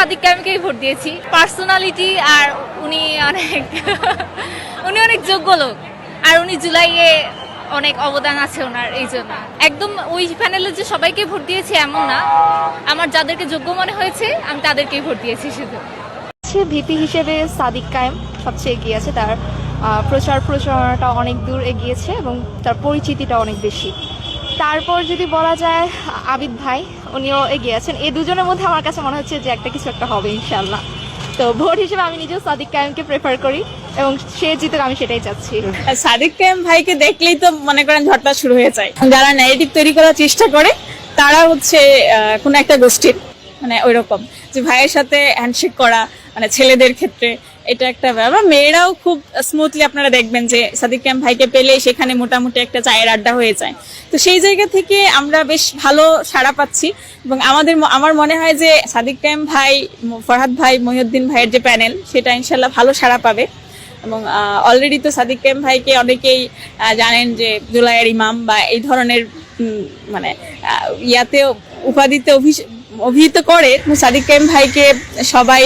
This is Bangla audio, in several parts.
সাদিক কায়েমকেই ভোট দিয়েছি। পার্সোনালিটি আর উনি অনেক যোগ্য লোক, আর উনি জুলাইয়ে অনেক অবদান আছে ওনার, এই জন্য একদম ওই প্যানেলে যে সবাইকে ভোট দিয়েছি এমন না, আমার যাদেরকে যোগ্য মনে হয়েছে আমি তাদেরকেই ভোট দিয়েছি শুধু। ভিপি হিসেবে সাদিক কায়েম সবচেয়ে এগিয়ে আছে, তার প্রচারণাটা অনেক দূর এগিয়েছে এবং তার পরিচিতিটা অনেক বেশি। তারপর যদি বলা যায় আবিদ ভাই, উনিও এগিয়ে আছেন। এই দুজনের মধ্যে আমার কাছে মনে হচ্ছে যে কিছু একটা হবে ইনশাল্লাহ। তো ভোট হিসেবে আমি নিজেও সাদিক কায়েমকে প্রেফার করি এবং সে জিতুক, আমি সেটাই চাচ্ছি। সাদিক কায়েম ভাইকে দেখলেই তো মনে করেন ঝড়টা শুরু হয়ে যায়। যারা ন্যারেটিভ তৈরি করার চেষ্টা করে তারা হচ্ছে কোনো একটা গোষ্ঠীর মানে ওইরকম যে ভাইয়ের সাথে হ্যান্ডশেক করা, মানে ছেলেদের ক্ষেত্রে এটা একটা ব্যাপার। মেয়েরাও খুব স্মুথলি আপনারা দেখবেন যে সাদিক কায়েম ভাইকে পেলে সেখানে মোটামুটি একটা চায়ের আড্ডা হয়ে যায়। তো সেই জায়গা থেকে আমরা বেশ ভালো সাড়া পাচ্ছি এবং আমার মনে হয় যে সাদিক কায়েম ভাই, ফরহাদ ভাই, মহিউদ্দিন ভাইয়ের যে প্যানেল সেটা ইনশাল্লাহ ভালো সাড়া পাবে। এবং অলরেডি তো সাদিক কায়েম ভাইকে অনেকেই জানেন যে জুলাইয়ের ইমাম বা এই ধরনের মানে ইয়াতে উপাধিতে অভিহিত করে। সাদিক কায়েম ভাইকে সবাই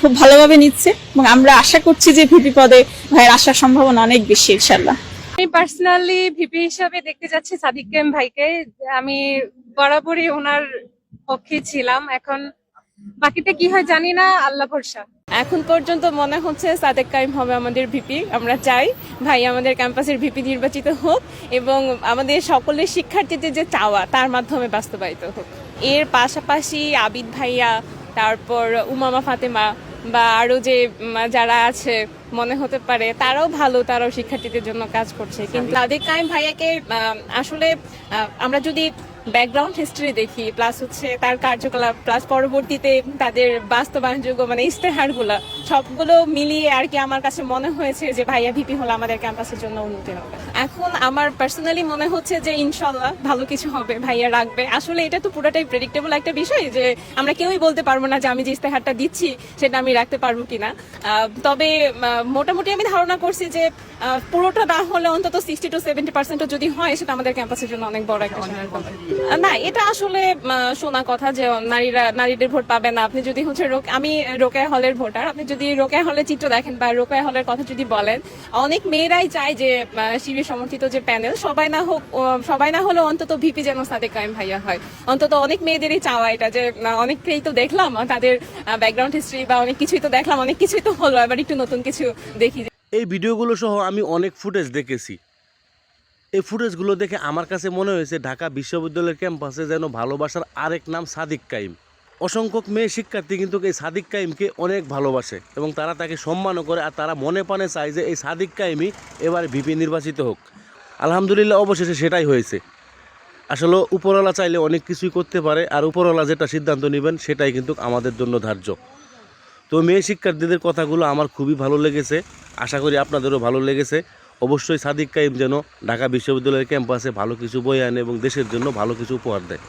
খুব ভালোভাবে নিচ্ছে এবং আমরা আশা করছি যে ভিপি পদে ভাইয়ের আসার সম্ভাবনা অনেক বেশি ইনশাল্লাহ। আমি পার্সোনালি ভিপি হিসাবে দেখতে যাচ্ছি সাদিক কায়েম ভাইকে। আমি বরাবরই ওনার পক্ষে ছিলাম, এখন বাকিটা কি হয় জানি না, আল্লাহ ভরসা। এখন পর্যন্ত মনে হচ্ছে সাদিক কায়েম হবে আমাদের ভিপি। আমরা চাই ভাই আমাদের ক্যাম্পাসের ভিপি নির্বাচিত হোক এবং আমাদের সকলের শিক্ষার্থীদের যে চাওয়া তার মাধ্যমে বাস্তবায়িত হোক। এর পাশাপাশি আবিদ ভাইয়া, তারপর উমামা ফাতেমা বা আরো যে যারা আছে মনে হতে পারে তারাও ভালো, তারাও শিক্ষার্থীদের জন্য কাজ করছে। কিন্তু সাদিক কায়েম ভাইয়াকে আসলে আমরা যদি ব্যাকগ্রাউন্ড হিস্ট্রি দেখি, প্লাস হচ্ছে তার কার্যকলাপ, প্লাস পরবর্তীতে তাদের বাস্তবায়নযোগ্য মানে ইস্তেহারগুলো সবগুলো মিলিয়ে আর কি আমার কাছে মনে হয়েছে যে ভাইয়া ভিপি হলে আমাদের ক্যাম্পাসের জন্য উন্নতি হবে। এখন আমার পার্সোনালি মনে হচ্ছে যে ইনশাল্লাহ ভালো কিছু হবে, ভাইয়া রাখবে। আসলে এটা তো পুরোটাই প্রেডিক্টেবল একটা বিষয় যে আমরা কেউই বলতে পারবো না যে আমি যে ইস্তেহারটা দিচ্ছি সেটা আমি রাখতে পারবো কিনা। তবে মোটামুটি আমি ধারণা করছি যে পুরোটা না হলে অন্তত 60 to 70% যদি হয় সেটা আমাদের ক্যাম্পাসের জন্য অনেক বড় একটা না। এটা আসলে শোনা কথা যে নারীদের ভোট পাবে না। আপনি যদি হচ্ছে আমি রোকেয়া হলের ভোটার, আপনি যদি রোকেয়া হলের চিত্র দেখেন বা রোকেয়া হলের কথা যদি বলেন, অনেক মেয়েরাই চায় যে শিবির সমর্থিত যে প্যানেল সবাই না হলেও অন্তত ভিপি যেন সাদিক কায়েম ভাইয়া হয়। অন্তত অনেক মেয়েদেরই চাওয়া এটা, যে অনেককেই তো দেখলাম তাদের ব্যাকগ্রাউন্ড হিস্ট্রি বা অনেক কিছুই তো দেখলাম, অনেক কিছুই তো হলো, এবার একটু নতুন কিছু দেখি। এই ভিডিওগুলো সহ আমি অনেক ফুটেজ দেখেছি। এই ফুটেজগুলো দেখে আমার কাছে মনে হয়েছে ঢাকা বিশ্ববিদ্যালয়ের ক্যাম্পাসে যেন ভালোবাসার আরেক নাম সাদিক কায়েম। অসংখ্য মেয়ে শিক্ষার্থী কিন্তু এই সাদিক কায়েমকে অনেক ভালোবাসে এবং তারা তাকে সম্মানও করে, আর তারা মনে প্রাণে চায় যে এই সাদিক কায়েমই এবার ভিপি নির্বাচিত হোক। আলহামদুলিল্লাহ অবশেষে সেটাই হয়েছে। আসলে উপরওয়ালা চাইলে অনেক কিছুই করতে পারে, আর উপরওয়ালা যেটা সিদ্ধান্ত নেবেন সেটাই কিন্তু আমাদের জন্য ধার্য। তো মেয়ে শিক্ষার্থীদের কথাগুলো আমার খুবই ভালো লেগেছে, আশা করি আপনাদেরও ভালো লেগেছে। অবশ্যই সাদিক কায়েম যেন ঢাকা বিশ্ববিদ্যালয়ের ক্যাম্পাসে ভালো কিছু বয়ে আনে এবং দেশের জন্য ভালো কিছু উপহার দেয়।